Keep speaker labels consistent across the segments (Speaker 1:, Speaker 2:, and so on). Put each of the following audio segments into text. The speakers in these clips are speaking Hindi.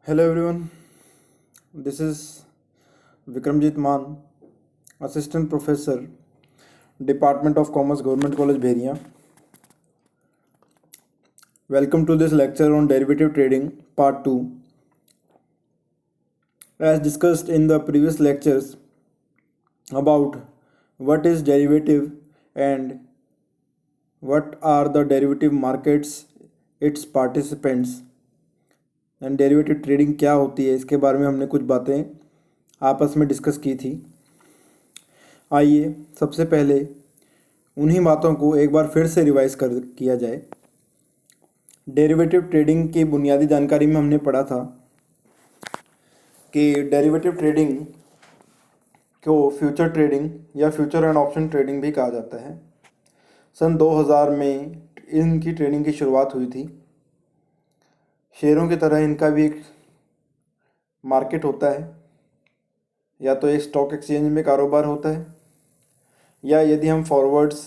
Speaker 1: Hello everyone, this is Vikramjit Maan, Assistant Professor, Department of Commerce, Government College Bheria. Welcome to this lecture on derivative trading, part 2. As discussed in the previous lectures about what is derivative and what are the derivative markets, its participants and derivative trading क्या होती है, इसके बारे में हमने कुछ बातें आपस में डिस्कस की थी। आइए सबसे पहले उन्हीं बातों को एक बार फिर से रिवाइज किया जाए। डेरिवेटिव ट्रेडिंग की बुनियादी जानकारी में हमने पढ़ा था कि डेरिवेटिव ट्रेडिंग को फ्यूचर ट्रेडिंग या फ्यूचर एंड ऑप्शन ट्रेडिंग भी कहा जाता है। सन 2000 में इनकी ट्रेडिंग की शुरुआत हुई थी। शेयरों की तरह इनका भी एक मार्केट होता है, या तो एक स्टॉक एक्सचेंज में कारोबार होता है, या यदि हम फॉरवर्ड्स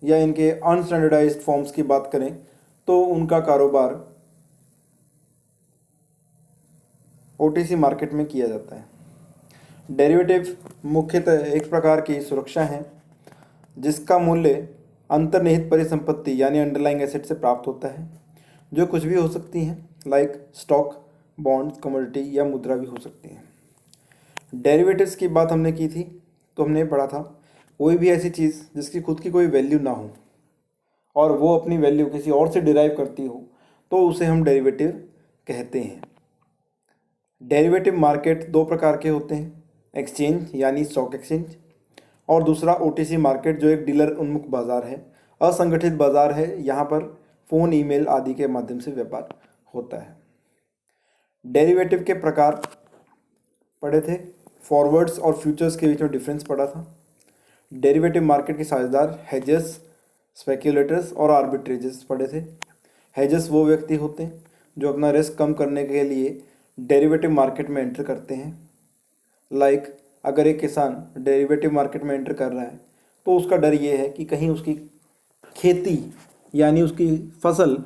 Speaker 1: या इनके अनस्टैंडर्डाइज्ड फॉर्म्स की बात करें तो उनका कारोबार ओटीसी मार्केट में किया जाता है। डेरिवेटिव मुख्यतः एक प्रकार की सुरक्षा है जिसका मूल्य अंतर्निहित परिसंपत्ति यानी अंडरलाइंग एसेट से प्राप्त होता है, जो कुछ भी हो सकती हैं, लाइक स्टॉक, बॉन्ड, कमोडिटी या मुद्रा भी हो सकती हैं। डेरिवेटिव्स की बात हमने की थी तो हमने पढ़ा था कोई भी ऐसी चीज़ जिसकी खुद की कोई वैल्यू ना हो और वो अपनी वैल्यू किसी और से डिराइव करती हो तो उसे हम डेरिवेटिव कहते हैं। डेरिवेटिव मार्केट दो प्रकार के होते हैं, एक्सचेंज यानी स्टॉक एक्सचेंज, और दूसरा ओटीसी मार्केट जो एक डीलर उन्मुख बाजार है, असंगठित बाजार है। यहाँ पर फ़ोन, ईमेल आदि के माध्यम से व्यापार होता है। डेरिवेटिव के प्रकार पढ़े थे, फॉरवर्ड्स और फ्यूचर्स के बीच में डिफरेंस पढ़ा था। डेरिवेटिव मार्केट के साझेदार हेजर्स, स्पेक्यूलेटर्स और आर्बिट्रेजेस पढ़े थे। हेजर्स वो व्यक्ति होते हैं जो अपना रिस्क कम करने के लिए डेरिवेटिव मार्केट में एंटर करते हैं। लाइक अगर एक किसान डेरिवेटिव मार्केट में एंटर कर रहा है तो उसका डर ये है कि कहीं उसकी खेती यानी उसकी फसल,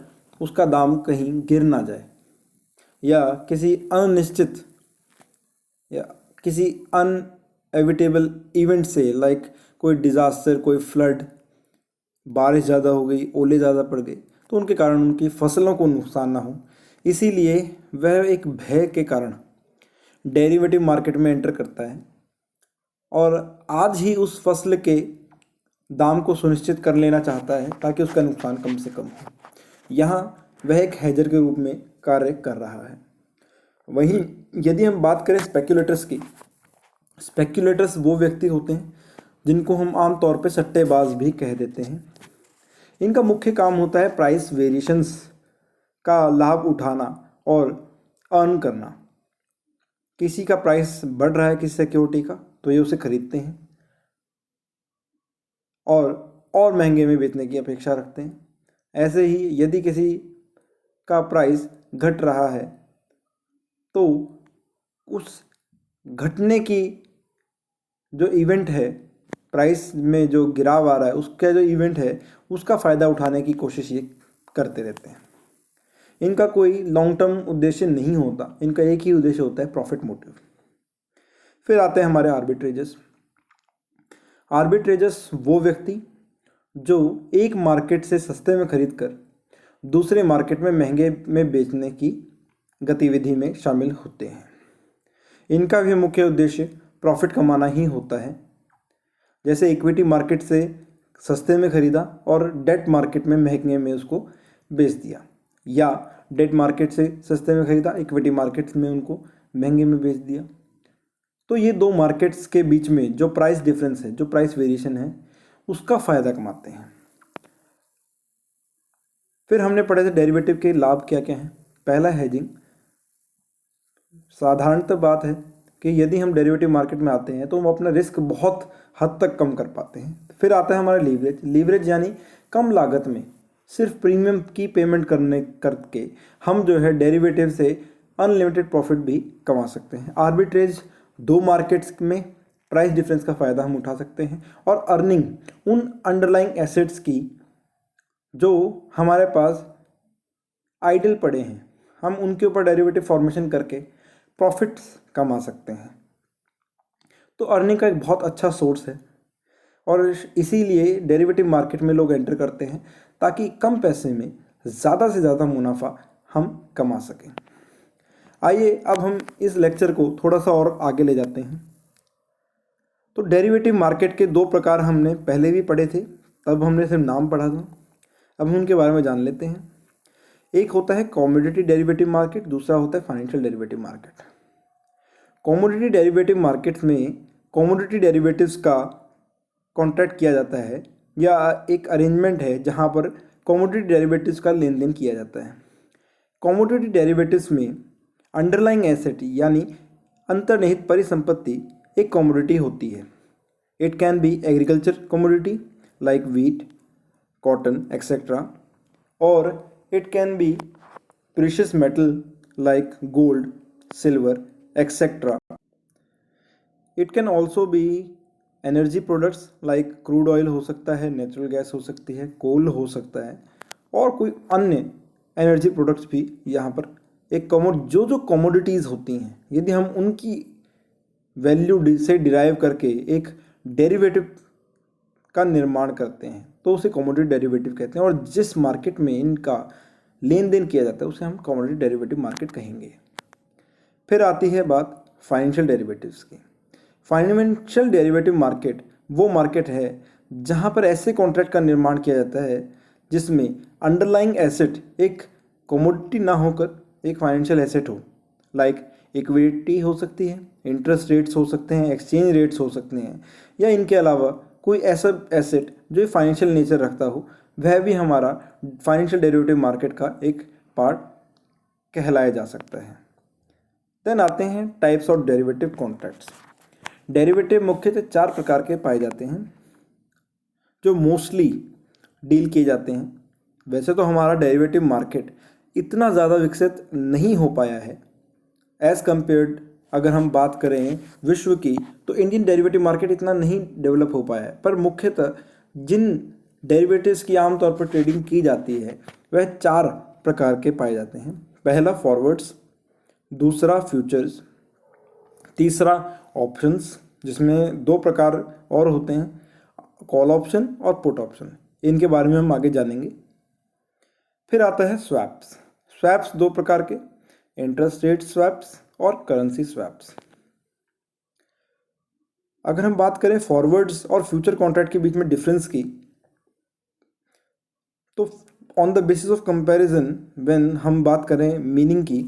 Speaker 1: उसका दाम कहीं गिर ना जाए, या किसी अनिश्चित या किसी अनएविटेबल इवेंट से, लाइक कोई डिज़ास्टर, कोई फ्लड, बारिश ज़्यादा हो गई, ओले ज़्यादा पड़ गए तो उनके कारण उनकी फसलों को नुकसान ना हो, इसीलिए वह एक भय के कारण डेरिवेटिव मार्केट में एंटर करता है और आज ही उस फसल के दाम को सुनिश्चित कर लेना चाहता है ताकि उसका नुकसान कम से कम हो। यहाँ वह एक हेजर के रूप में कार्य कर रहा है। वहीं यदि हम बात करें स्पेक्यूलेटर्स की, स्पेक्यूलेटर्स वो व्यक्ति होते हैं जिनको हम आमतौर पे सट्टेबाज भी कह देते हैं। इनका मुख्य काम होता है प्राइस वेरिएशंस का लाभ उठाना और अर्न करना। किसी का प्राइस बढ़ रहा है किसी सिक्योरिटी का तो ये उसे खरीदते हैं और महंगे में बेचने की अपेक्षा रखते हैं। ऐसे ही यदि किसी का प्राइस घट रहा है तो उस घटने की जो इवेंट है, प्राइस में जो गिराव आ रहा है उसका जो इवेंट है उसका फ़ायदा उठाने की कोशिश ये करते रहते हैं। इनका कोई लॉन्ग टर्म उद्देश्य नहीं होता, इनका एक ही उद्देश्य होता है, प्रॉफिट मोटिव। फिर आते हैं हमारे आर्बिट्रेजेस। आर्बिट्रेजेस वो व्यक्ति जो एक मार्केट से सस्ते में खरीद कर दूसरे मार्केट में महंगे में बेचने की गतिविधि में शामिल होते हैं। इनका भी मुख्य उद्देश्य प्रॉफिट कमाना ही होता है। जैसे इक्विटी मार्केट से सस्ते में खरीदा और डेट मार्केट में महंगे में उसको बेच दिया, या डेट मार्केट से सस्ते में खरीदा, इक्विटी मार्केट में उनको महंगे में बेच दिया। तो ये दो मार्केट्स के बीच में जो प्राइस डिफरेंस है, जो प्राइस वेरिएशन है, उसका फ़ायदा कमाते हैं। फिर हमने पढ़े थे डेरिवेटिव के लाभ क्या क्या हैं। पहला, हेजिंग। साधारणतः बात है कि यदि हम डेरिवेटिव मार्केट में आते हैं तो हम अपना रिस्क बहुत हद तक कम कर पाते हैं। फिर आता है हमारा लीवरेज। लीवरेज यानी कम लागत में सिर्फ प्रीमियम की पेमेंट करके हम जो है डेरिवेटिव से अनलिमिटेड प्रॉफिट भी कमा सकते हैं। आर्बिट्रेज, दो मार्केट्स में प्राइस डिफरेंस का फ़ायदा हम उठा सकते हैं। और अर्निंग, उन अंडरलाइंग एसेट्स की जो हमारे पास आइडल पड़े हैं, हम उनके ऊपर डेरिवेटिव फॉर्मेशन करके प्रॉफिट्स कमा सकते हैं। तो अर्निंग का एक बहुत अच्छा सोर्स है और इसीलिए डेरिवेटिव मार्केट में लोग एंटर करते हैं ताकि कम पैसे में ज़्यादा से ज़्यादा मुनाफा हम कमा सकें। आइए अब हम इस लेक्चर को थोड़ा सा और आगे ले जाते हैं। तो डेरिवेटिव मार्केट के दो प्रकार हमने पहले भी पढ़े थे, तब हमने सिर्फ नाम पढ़ा था। अब हम उनके बारे में जान लेते हैं। एक होता है कमोडिटी डेरिवेटिव मार्केट, दूसरा होता है financial derivative market. Commodity derivative markets में कमोडिटी डेरिवेटिव्स का कॉन्ट्रैक्ट किया जाता है या एक अरेंजमेंट है जहां पर कमोडिटी डेरिवेटिव्स का लेन देन किया जाता है। कमोडिटी डेरिवेटिव्स में अंडरलाइंग एसेट यानी अंतर्निहित परिसंपत्ति एक कमोडिटी होती है। It can be agriculture commodity like wheat, cotton etcetera, और it can be precious metal like gold, silver, etc. It can also be energy products like crude oil हो सकता है, नेचुरल गैस हो सकती है, कोल हो सकता है, और कोई अन्य एनर्जी प्रोडक्ट्स भी यहाँ पर एक जो कमोडिटीज़ होती हैं, यदि हम उनकी वैल्यू से डिराइव करके एक डेरिवेटिव का निर्माण करते हैं तो उसे कमोडिटी डेरिवेटिव कहते हैं, और जिस मार्केट में इनका लेन देन किया जाता है उसे हम कमोडिटी डेरिवेटिव मार्केट कहेंगे। फिर आती है बात फाइनेंशियल डेरिवेटिव्स की। फाइनेंशियल डेरिवेटिव मार्केट वो मार्केट है जहां पर ऐसे कॉन्ट्रैक्ट का निर्माण किया जाता है जिसमें अंडरलाइंग एसेट एक कमोडिटी ना होकर एक फाइनेंशियल एसेट हो, लाइक इक्विटी हो सकती है, इंटरेस्ट रेट्स हो सकते हैं, एक्सचेंज रेट्स हो सकते हैं, या इनके अलावा कोई ऐसा एसेट जो फाइनेंशियल नेचर रखता हो, वह भी हमारा फाइनेंशियल डेरिवेटिव मार्केट का एक पार्ट कहलाया जा सकता है। देन आते हैं types of derivative contracts. Derivative मुख्यतः 4 प्रकार के पाए जाते हैं जो मोस्टली डील किए जाते हैं। वैसे तो हमारा डेरिवेटिव मार्केट इतना ज़्यादा विकसित नहीं हो पाया है एज़ कम्पेयर्ड, अगर हम बात करें विश्व की, तो इंडियन डेरिवेटिव मार्केट इतना नहीं डेवलप हो पाया है। पर मुख्यतः जिन डेरिवेटिव्स की आमतौर पर ट्रेडिंग की जाती है वह 4 प्रकार के पाए जाते हैं। पहला फॉरवर्ड्स, दूसरा फ्यूचर्स, तीसरा ऑप्शंस जिसमें 2 प्रकार और होते हैं, कॉल ऑप्शन और पुट ऑप्शन, इनके बारे में हम आगे जानेंगे। फिर आता है स्वैप्स। स्वैप्स 2 प्रकार के, इंटरेस्ट रेट स्वैप्स और करेंसी स्वैप्स। अगर हम बात करें फॉरवर्ड्स और फ्यूचर कॉन्ट्रैक्ट के बीच में डिफरेंस की, तो on the basis of comparison when हम बात करें मीनिंग की,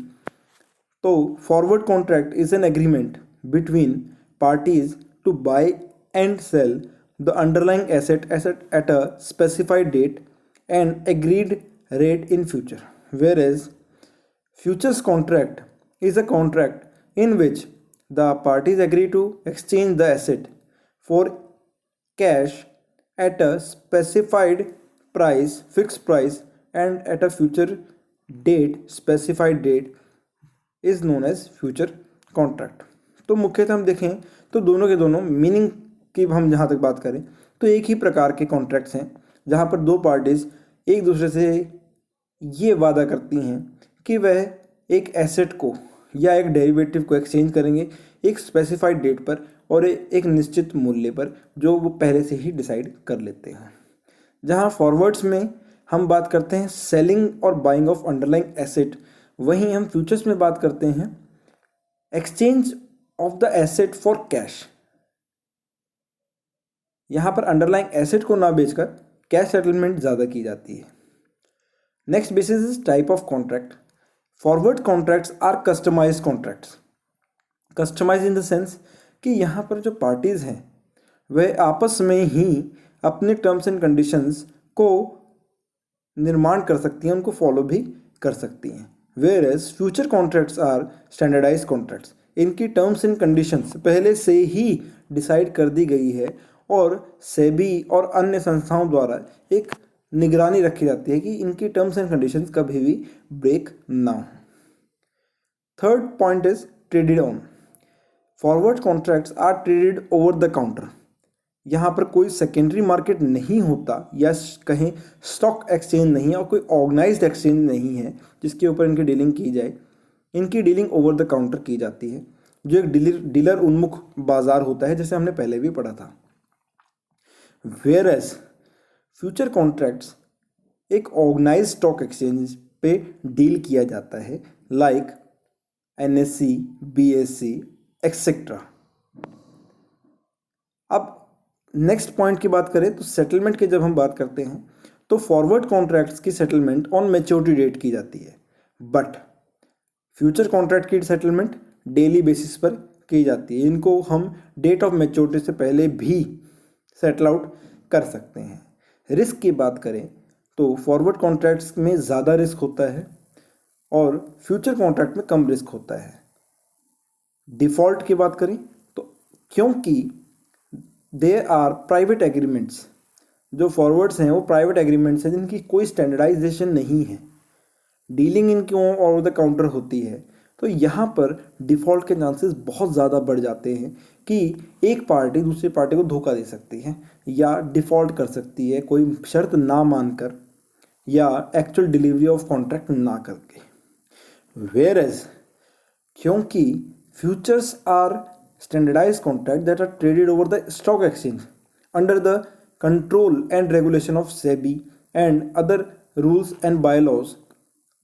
Speaker 1: तो forward contract is an agreement between parties to buy and sell the underlying asset at a specified date and agreed rate in future, whereas futures contract is a contract in which the parties agree to exchange the asset for cash at a specified price, fixed price, and at a future date, specified date is known as future contract. तो मुख्यतः हम देखें तो दोनों के दोनों मीनिंग की हम जहाँ तक बात करें तो एक ही प्रकार के कॉन्ट्रैक्ट्स हैं जहाँ पर 2 पार्टीज एक दूसरे से ये वादा करती हैं कि वह एक एसेट को या एक डेरिवेटिव को एक्सचेंज करेंगे एक स्पेसिफाइड डेट पर और एक निश्चित मूल्य पर जो वो पहले से ही डिसाइड कर लेते हैं। जहां फॉरवर्ड्स में हम बात करते हैं सेलिंग और बाइंग ऑफ अंडरलाइंग एसेट, वहीं हम फ्यूचर्स में बात करते हैं exchange of the asset for cash. यहाँ पर अंडरलाइंग एसेट को ना बेचकर कैश सेटलमेंट ज़्यादा की जाती है। Next basis is type of contract. Forward contracts are customized contracts. Customize in the sense कि यहाँ पर जो पार्टीज़ हैं वह आपस में ही अपने टर्म्स एंड कंडीशंस को निर्माण कर सकती हैं, उनको फॉलो भी कर सकती हैं। Whereas future contracts are standardize contracts. इनकी टर्म्स एंड कंडीशंस पहले से ही डिसाइड कर दी गई है और सेबी और अन्य संस्थाओं द्वारा एक निगरानी रखी जाती है कि इनकी टर्म्स एंड कंडीशंस कभी भी ब्रेक ना हो। Third point is traded on. Forward contracts are traded over the counter. यहाँ पर कोई सेकेंडरी मार्केट नहीं होता या कहीं स्टॉक एक्सचेंज नहीं है और कोई ऑर्गेनाइज्ड एक्सचेंज नहीं है जिसके ऊपर इनकी डीलिंग की जाए। इनकी डीलिंग ओवर द काउंटर की जाती है, जो एक डीलर उन्मुख बाजार होता है, जैसे हमने पहले भी पढ़ा था। वेयर एज फ्यूचर कॉन्ट्रैक्ट्स एक ऑर्गेनाइज स्टॉक एक्सचेंज पे डील किया जाता है, लाइक NSE, BSE एक्सेट्रा। अब नेक्स्ट पॉइंट की बात करें तो सेटलमेंट की जब हम बात करते हैं तो फॉरवर्ड कॉन्ट्रैक्ट्स की सेटलमेंट ऑन मैच्योरिटी डेट की जाती है, बट फ्यूचर कॉन्ट्रैक्ट की सेटलमेंट डेली बेसिस पर की जाती है। इनको हम डेट ऑफ मैच्योरिटी से पहले भी सेटल आउट कर सकते हैं। रिस्क की बात करें तो फॉरवर्ड कॉन्ट्रैक्ट्स में ज़्यादा रिस्क होता है और फ्यूचर कॉन्ट्रैक्ट में कम रिस्क होता है। डिफ़ॉल्ट की बात करें तो क्योंकि देयर आर प्राइवेट एग्रीमेंट्स, जो फॉरवर्ड्स हैं वो प्राइवेट एग्रीमेंट्स हैं जिनकी कोई स्टैंडर्डाइजेशन नहीं है, डीलिंग इनकी ओवर द काउंटर होती है, तो यहाँ पर डिफ़ॉल्ट के चांसेस बहुत ज़्यादा बढ़ जाते हैं कि एक पार्टी दूसरी पार्टी को धोखा दे सकती है या डिफ़ॉल्ट कर सकती है कोई शर्त ना मानकर या एक्चुअल डिलीवरी ऑफ कॉन्ट्रैक्ट ना करके। वेयर एज क्योंकि futures are standardized contract that are traded over the stock exchange under the control and regulation of SEBI and other rules and bylaws,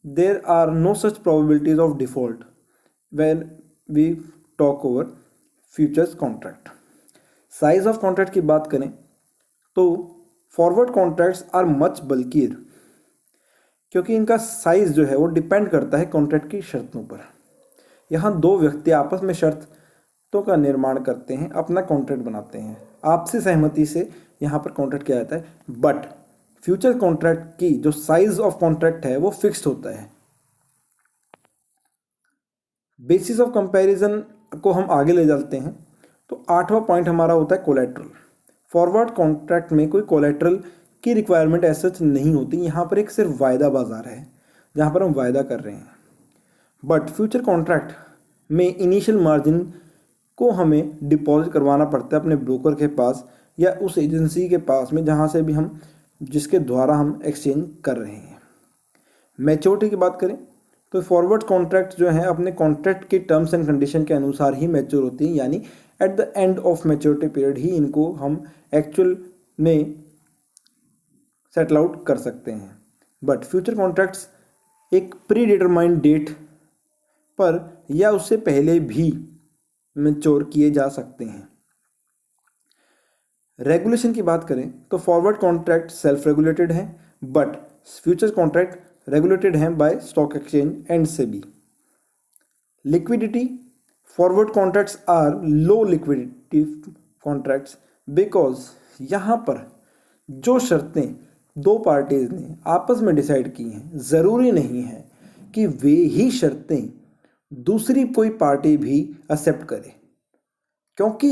Speaker 1: there are no such probabilities of default when we talk over futures contract. Size of contract की बात करें तो forward contracts are much bulkier, क्योंकि इनका साइज जो है वो डिपेंड करता है कॉन्ट्रैक्ट की शर्तों पर। यहाँ दो व्यक्ति आपस में शर्तों का निर्माण करते हैं, अपना कॉन्ट्रैक्ट बनाते हैं, आपसी सहमति से यहाँ पर कॉन्ट्रैक्ट किया जाता है, बट फ्यूचर कॉन्ट्रैक्ट की जो साइज ऑफ कॉन्ट्रैक्ट है वो फिक्स्ड होता है। बेसिस ऑफ कंपैरिजन को हम आगे ले जाते हैं तो 8वां पॉइंट हमारा होता है कोलेट्रल। फॉरवर्ड कॉन्ट्रैक्ट में कोई कोलेट्रल की रिक्वायरमेंट ऐसा नहीं होती, यहाँ पर एक सिर्फ वायदा बाजार है जहाँ पर हम वायदा कर रहे हैं। बट फ्यूचर कॉन्ट्रैक्ट में इनिशियल मार्जिन को हमें डिपॉजिट करवाना पड़ता है अपने ब्रोकर के पास या उस एजेंसी के पास में जहाँ से भी हम जिसके द्वारा हम एक्सचेंज कर रहे हैं। मैच्योरिटी की बात करें तो फॉरवर्ड कॉन्ट्रैक्ट जो है अपने कॉन्ट्रैक्ट के टर्म्स एंड कंडीशन के अनुसार ही मैच्योर होती हैं, यानी at the end of maturity period ही इनको हम एक्चुअल में सेटल आउट कर सकते हैं। बट फ्यूचर कॉन्ट्रैक्ट्स एक प्री डिटरमाइंड डेट पर या उससे पहले भी मैच्योर किए जा सकते हैं। रेगुलेशन की बात करें तो फॉरवर्ड कॉन्ट्रैक्ट सेल्फ रेगुलेटेड हैं, बट फ्यूचर कॉन्ट्रैक्ट रेगुलेटेड हैं by stock exchange and SEBI. Liquidity, forward contracts are low liquidity contracts because यहाँ पर जो शर्तें दो पार्टीज ने आपस में डिसाइड की हैं ज़रूरी नहीं है कि वे ही शर्तें दूसरी कोई पार्टी भी एक्सेप्ट करे, क्योंकि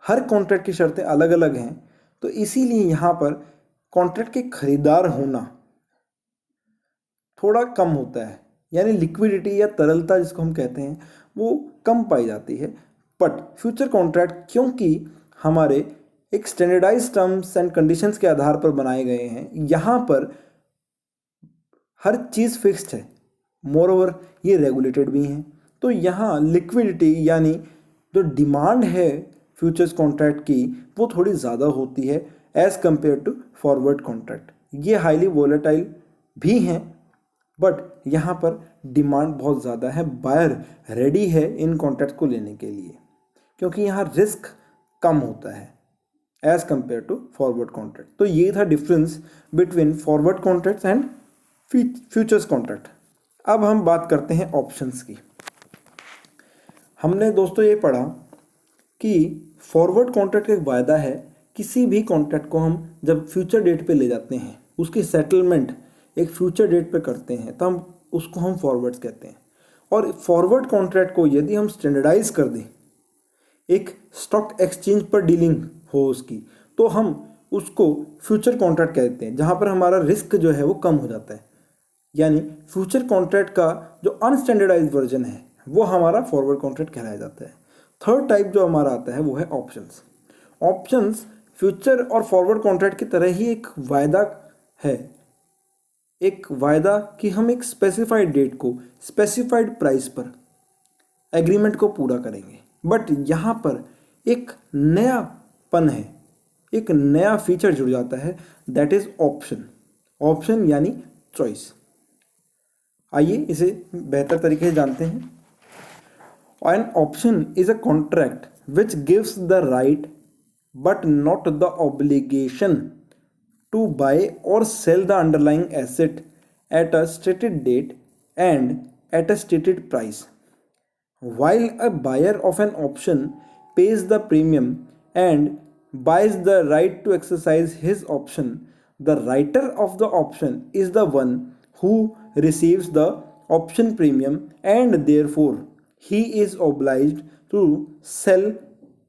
Speaker 1: हर कॉन्ट्रैक्ट की शर्तें अलग अलग हैं। तो इसीलिए यहाँ पर कॉन्ट्रैक्ट के खरीदार होना थोड़ा कम होता है, यानी लिक्विडिटी या तरलता जिसको हम कहते हैं वो कम पाई जाती है। बट फ्यूचर कॉन्ट्रैक्ट क्योंकि हमारे एक स्टैंडर्डाइज टर्म्स एंड कंडीशंस के आधार पर बनाए गए हैं, यहाँ पर हर चीज़ फिक्स्ड है, मोर ओवर ये रेगुलेटेड भी हैं। तो यहाँ लिक्विडिटी यानी जो डिमांड है फ्यूचर्स कॉन्ट्रैक्ट की वो थोड़ी ज़्यादा होती है as compare to forward contract. ये हाईली वोलेटाइल भी हैं, बट यहाँ पर डिमांड बहुत ज़्यादा है, बायर रेडी है इन कॉन्ट्रैक्ट को लेने के लिए, क्योंकि यहाँ रिस्क कम होता है as compare to forward contract. तो ये था difference between forward contracts and futures contract. अब हम बात करते हैं ऑप्शंस की। हमने दोस्तों ये पढ़ा कि फॉरवर्ड कॉन्ट्रैक्ट एक वायदा है, किसी भी कॉन्ट्रैक्ट को हम जब फ्यूचर डेट पे ले जाते हैं उसकी सेटलमेंट एक फ्यूचर डेट पे करते हैं तो उसको हम फॉरवर्ड्स कहते हैं। और फॉरवर्ड कॉन्ट्रैक्ट को यदि हम स्टैंडर्डाइज कर दें, एक स्टॉक एक्सचेंज पर डीलिंग हो उसकी, तो हम उसको फ्यूचर कॉन्ट्रैक्ट कहते हैं, जहाँ पर हमारा रिस्क जो है वो कम हो जाता है। यानी फ्यूचर कॉन्ट्रैक्ट का जो अनस्टैंडर्डाइज वर्जन है वो हमारा फॉरवर्ड कॉन्ट्रैक्ट कहलाया जाता है। थर्ड टाइप जो हमारा आता है वो है ऑप्शंस। ऑप्शंस फ्यूचर और फॉरवर्ड कॉन्ट्रैक्ट की तरह ही एक वायदा है एक वायदा कि हम एक स्पेसिफाइड डेट को स्पेसिफाइड प्राइस पर एग्रीमेंट को पूरा करेंगे। बट यहाँ पर एक नयापन है, एक नया फीचर जुड़ जाता है, दैट इज ऑप्शन। ऑप्शन यानी चॉइस। आइए इसे बेहतर तरीके से जानते हैं। An option is a contract which gives the right but not the obligation to buy or sell the underlying asset at a stated date and at a stated price. While a buyer of an option pays the premium and buys the right to exercise his option, the writer of the option is the one who receives the option premium and therefore he is obliged to sell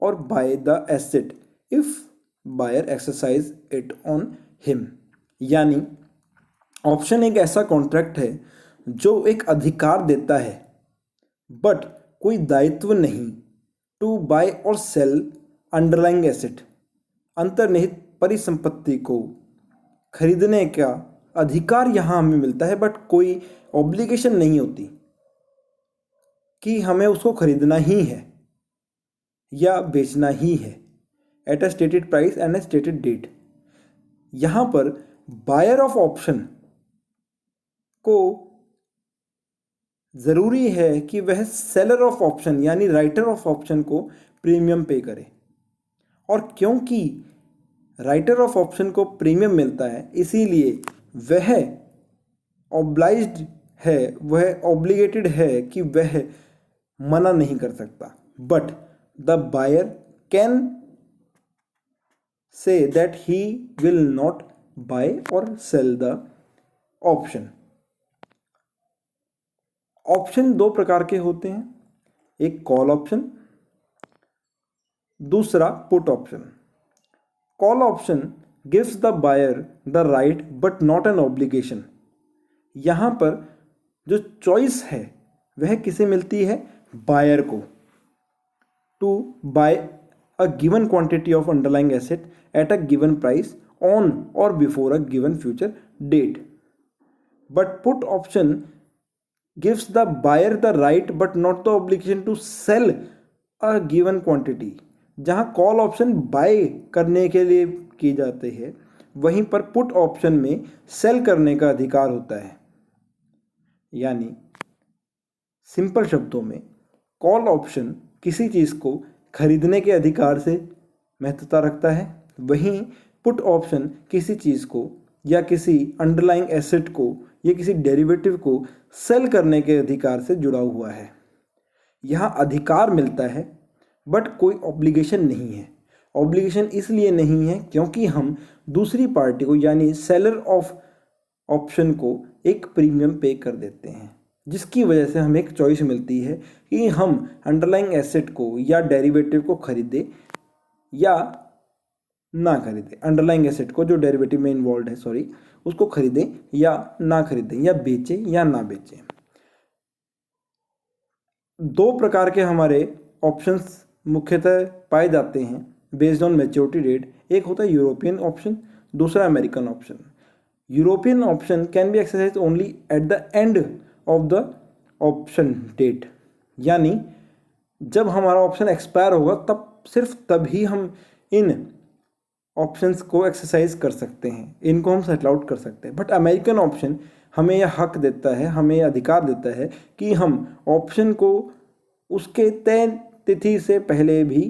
Speaker 1: or buy the asset if buyer exercise it on him. यानी ऑप्शन एक ऐसा कॉन्ट्रैक्ट है जो एक अधिकार देता है बट कोई दायित्व नहीं, टू बाय और सेल अंडरलाइंग एसेट, अंतर्निहित परिसंपत्ति को खरीदने का अधिकार यहाँ हमें मिलता है, बट कोई ऑब्लिगेशन नहीं होती कि हमें उसको खरीदना ही है या बेचना ही है, at a stated price and a stated date. यहाँ पर बायर ऑफ ऑप्शन को ज़रूरी है कि वह सेलर ऑफ ऑप्शन यानी राइटर ऑफ ऑप्शन को प्रीमियम पे करे, और क्योंकि राइटर ऑफ ऑप्शन को प्रीमियम मिलता है इसीलिए वह ऑब्लाइज्ड है, वह ऑब्लिगेटेड है कि वह मना नहीं कर सकता। But the buyer can say that he will not buy or sell the option. Option दो प्रकार के होते हैं, एक कॉल ऑप्शन, दूसरा put option. Call option gives the buyer the right but not an obligation. यहाँ पर जो चॉइस है वह किसे मिलती है? बायर को, to buy a given quantity of underlying asset at a given price on or before a given future date. But put option gives the buyer the right but not the obligation to sell a given quantity. जहाँ कॉल ऑप्शन बाय करने के लिए की जाते हैं वहीं पर पुट ऑप्शन में सेल करने का अधिकार होता है। यानी सिंपल शब्दों में कॉल ऑप्शन किसी चीज़ को खरीदने के अधिकार से महत्वता रखता है, वहीं पुट ऑप्शन किसी चीज़ को या किसी अंडरलाइंग एसेट को या किसी डेरिवेटिव को सेल करने के अधिकार से जुड़ा हुआ है। यहाँ अधिकार मिलता है बट कोई ऑब्लिगेशन नहीं है। ऑब्लिगेशन इसलिए नहीं है क्योंकि हम दूसरी पार्टी को यानी सेलर ऑफ ऑप्शन को एक प्रीमियम पे कर देते हैं, जिसकी वजह से हमें एक चॉइस मिलती है कि हम अंडरलाइंग एसेट को या डेरिवेटिव को खरीदें या ना खरीदें। अंडरलाइंग एसेट को जो डेरिवेटिव में इन्वॉल्व है उसको खरीदें या ना खरीदें, या बेचें या ना बेचें। दो प्रकार के हमारे ऑप्शंस मुख्यतः पाए जाते हैं बेस्ड ऑन मैच्योरिटी डेट। एक होता है यूरोपियन ऑप्शन, दूसरा American option. European option can be exercise only at the end of the option date, यानी जब हमारा ऑप्शन एक्सपायर होगा तब सिर्फ तभी हम इन ऑप्शंस को एक्सरसाइज कर सकते हैं, इनको हम सेटल आउट कर सकते हैं। बट अमेरिकन ऑप्शन हमें यह हक देता है, हमें यह अधिकार देता है कि हम ऑप्शन को उसके तय तिथि से पहले भी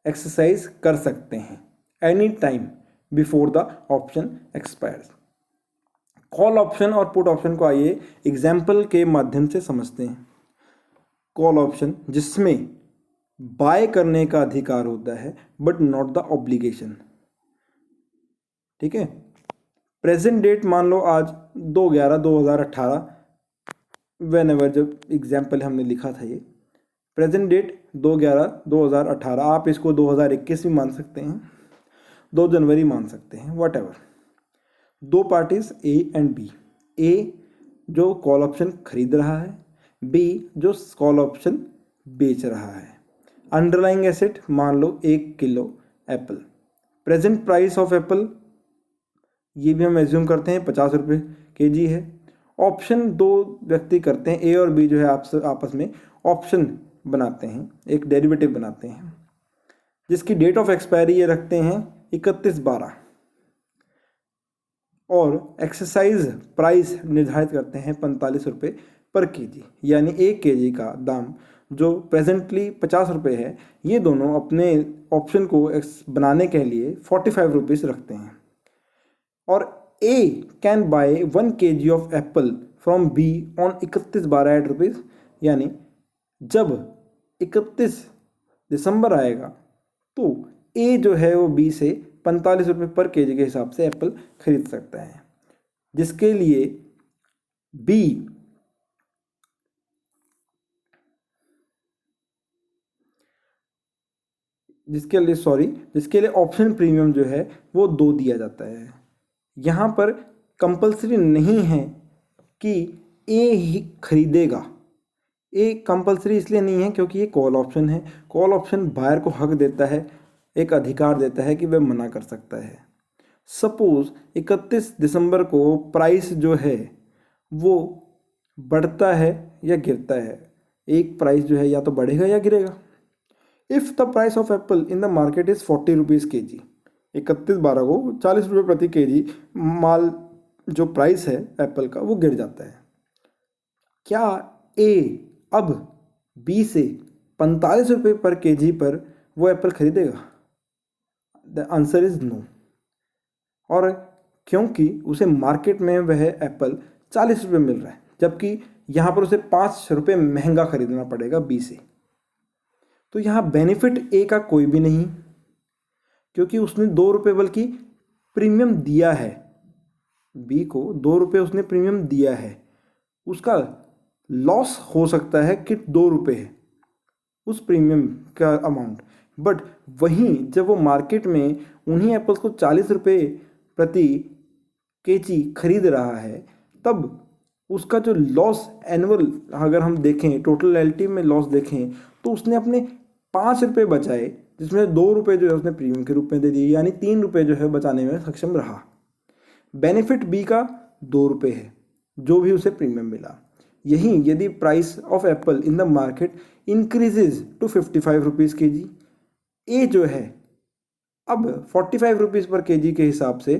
Speaker 1: एक्सरसाइज कर सकते हैं, any time before the option expires. Call option और पुट ऑप्शन को आइए एग्जाम्पल के माध्यम से समझते हैं। कॉल ऑप्शन जिसमें बाय करने का अधिकार होता है बट नॉट द ऑब्लिगेशन। ठीक है, प्रेजेंट डेट मान लो आज 2/11/2018, वेन एवर जब एग्जाम्पल हमने लिखा था, ये प्रेजेंट डेट 2/11/2018, आप इसको 2021 भी मान सकते हैं, 2 जनवरी मान सकते हैं, वट एवर। दो पार्टीज ए एंड बी, ए जो कॉल ऑप्शन खरीद रहा है, बी जो कॉल ऑप्शन बेच रहा है। अंडरलाइंग एसेट मान लो 1 kilo Apple. Present price of Apple ये भी हम एज्यूम करते हैं 50 रुपये केजी है। ऑप्शन दो व्यक्ति करते हैं, ए और बी जो है आपस में ऑप्शन बनाते हैं, एक डेरिवेटिव बनाते हैं, जिसकी डेट ऑफ एक्सपायरी ये रखते हैं 31/12 और एक्सरसाइज प्राइस निर्धारित करते हैं 45 रुपये पर केजी। यानी 1 केजी का दाम जो प्रेजेंटली 50 रुपये है, ये दोनों अपने ऑप्शन को बनाने के लिए 45 रुपीज़ रखते हैं। और A can buy 1 kg of apple from B on 31/12 eight rupees. यानी जब 31 दिसंबर आएगा तो ए जो है वो बी से 45 रुपये पर केजी के हिसाब से एप्पल खरीद सकता है, जिसके लिए बी जिसके लिए ऑप्शन प्रीमियम जो है वो 2 दिया जाता है। यहाँ पर कंपलसरी नहीं है कि ए ही खरीदेगा। ए कंपलसरी इसलिए नहीं है क्योंकि ये कॉल ऑप्शन है। कॉल ऑप्शन बायर को हक देता है, एक अधिकार देता है कि वह मना कर सकता है। सपोज 31 दिसंबर को प्राइस जो है वो बढ़ता है या गिरता है, एक प्राइस जो है या तो बढ़ेगा या गिरेगा। If the price of apple in the market is 40 rupees KG, 31/12 को 40 रुपये प्रति केजी माल जो प्राइस है एप्पल का वो गिर जाता है। क्या ए अब बी से 45 रुपये पर केजी पर वो एप्पल खरीदेगा? The answer is no. और क्योंकि उसे मार्केट में वह एप्पल 40 रुपये मिल रहा है, जबकि यहाँ पर उसे 5 रुपये महंगा खरीदना पड़ेगा बी से, तो यहाँ बेनिफिट ए का कोई भी नहीं, क्योंकि उसने 2 रुपये बल्कि प्रीमियम दिया है। बी को 2 रुपये उसने प्रीमियम दिया है, उसका लॉस हो सकता है कि 2 रुपये है उस प्रीमियम का अमाउंट। बट वहीं जब वो मार्केट में उन्हीं एप्पल्स को 40 रुपये प्रति केजी खरीद रहा है, तब उसका जो लॉस एनुअल अगर हम देखें, टोटल एलटी में लॉस देखें, तो उसने अपने 5 रुपये बचाए, जिसमें 2 रुपये जो है उसने प्रीमियम के रूप में दे दिए, यानी 3 रुपये जो है बचाने में सक्षम रहा। बेनिफिट बी का 2 रुपये है जो भी उसे प्रीमियम मिला। यहीं यदि price of apple in the market increases to 55 rupees KG, A जो है अब 45 रुपीज़ पर केजी के हिसाब से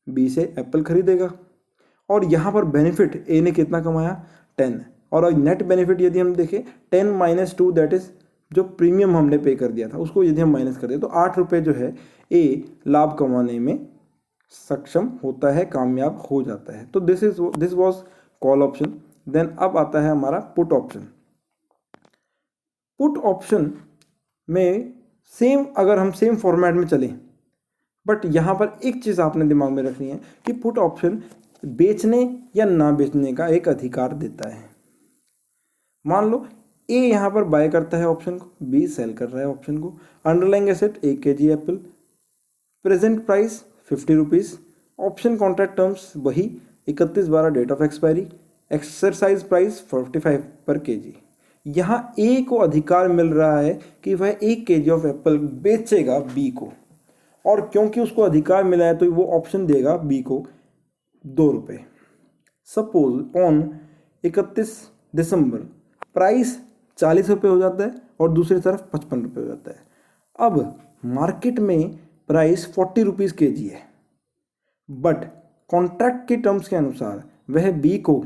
Speaker 1: बी से एप्पल खरीदेगा। और यहाँ पर बेनिफिट ए ने कितना कमाया? 10। और नेट बेनिफिट यदि हम देखें 10 - 2 दैट इज जो प्रीमियम हमने पे कर दिया था उसको यदि हम माइनस कर दें तो 8 रुपये जो है ए लाभ कमाने में सक्षम होता है, कामयाब हो जाता है। तो this was call option. Then अब आता है हमारा पुट ऑप्शन। पुट ऑप्शन में अगर हम सेम फॉर्मेट में चलें, बट यहाँ पर एक चीज़ आपने दिमाग में रखनी है कि पुट ऑप्शन बेचने या ना बेचने का एक अधिकार देता है। मान लो ए यहाँ पर बाय करता है ऑप्शन को, बी सेल कर रहा है ऑप्शन को। Underlying asset 1 kg apple, present price 50 rupees, option contract terms वही 31/12 date of expiry, exercise price 45 पर केजी। यहाँ ए को अधिकार मिल रहा है कि वह 1 kg ऑफ एप्पल बेचेगा बी को, और क्योंकि उसको अधिकार मिला है तो वो ऑप्शन देगा बी को 2 रुपये। सपोज ऑन 31 दिसंबर प्राइस 40 रुपये हो जाता है और दूसरी तरफ 55 रुपये हो जाता है। अब मार्केट में प्राइस 40 रुपीज़ केजी है, बट कॉन्ट्रैक्ट के टर्म्स के अनुसार वह बी को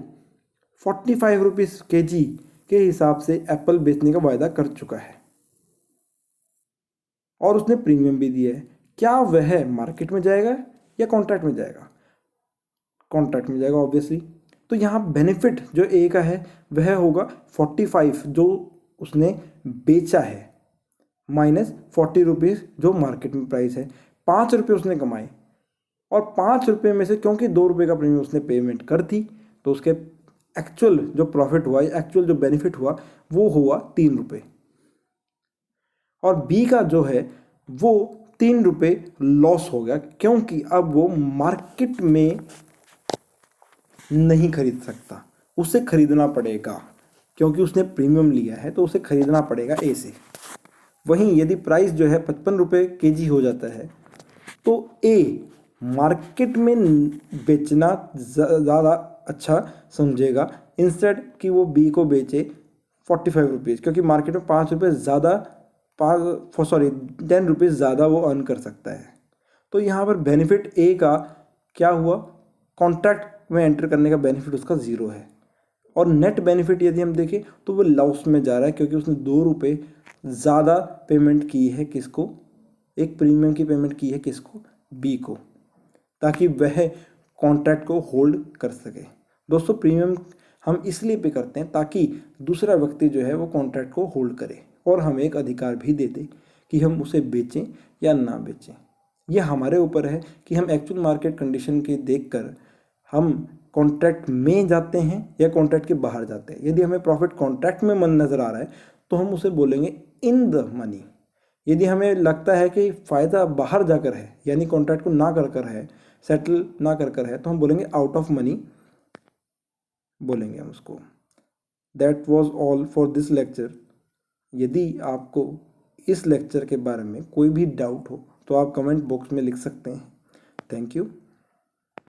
Speaker 1: 45 रुपीज़ केजी के हिसाब से एप्पल बेचने का वायदा कर चुका है और उसने प्रीमियम भी दिया है। क्या वह मार्केट में जाएगा या कॉन्ट्रैक्ट में जाएगा? कॉन्ट्रैक्ट में जाएगा ऑब्वियसली। तो यहाँ बेनिफिट जो ए का है वह होगा 45 जो उसने बेचा है माइनस 40 रुपीज़ जो मार्केट में प्राइस है। 5 रुपये उसने कमाए और 5 रुपये में से क्योंकि 2 रुपये का प्रीमियम उसने पेमेंट कर दी तो उसके एक्चुअल जो प्रॉफिट हुआ, एक्चुअल जो बेनिफिट हुआ वो हुआ 3 रुपये। और बी का जो है वो 3 रुपये लॉस हो गया, क्योंकि अब वो मार्केट में नहीं खरीद सकता, उसे खरीदना पड़ेगा, क्योंकि उसने प्रीमियम लिया है तो उसे खरीदना पड़ेगा ए से। वहीं यदि प्राइस जो है 55 रुपये केजी हो जाता है तो ए मार्केट में बेचना ज़्यादा अच्छा समझेगा इंस्टेड कि वो बी को बेचे 45 रुपीज़, क्योंकि मार्केट में 5 रुपये ज़्यादा 10 रुपीज़ ज़्यादा वो अर्न कर सकता है। तो यहाँ पर बेनिफिट ए का क्या हुआ, कॉन्ट्रैक्ट में एंटर करने का बेनिफिट उसका ज़ीरो है। और नेट बेनिफिट यदि हम देखें तो वो लॉस में जा रहा है, क्योंकि उसने 2 रुपये ज़्यादा पेमेंट की है किसको, एक प्रीमियम की पेमेंट की है किसको, बी को, ताकि वह कॉन्ट्रैक्ट को होल्ड कर सके। दोस्तों प्रीमियम हम इसलिए पे करते हैं ताकि दूसरा व्यक्ति जो है वो कॉन्ट्रैक्ट को होल्ड करे और हमें एक अधिकार भी दे दे कि हम उसे बेचें या ना बेचें। यह हमारे ऊपर है कि हम एक्चुअल मार्केट कंडीशन के देखकर हम कॉन्ट्रैक्ट में जाते हैं या कॉन्ट्रैक्ट के बाहर जाते हैं। यदि हमें प्रॉफिट कॉन्ट्रैक्ट में मन नज़र आ रहा है तो हम उसे बोलेंगे इन द मनी। यदि हमें लगता है कि फ़ायदा बाहर जाकर है, यानी कॉन्ट्रैक्ट को ना कर कर है, सेटल ना कर कर है, तो हम बोलेंगे आउट ऑफ मनी बोलेंगे हम उसको। That was all for this lecture. यदि आपको इस लेक्चर के बारे में कोई भी डाउट हो तो आप कमेंट बॉक्स में लिख सकते हैं। Thank you.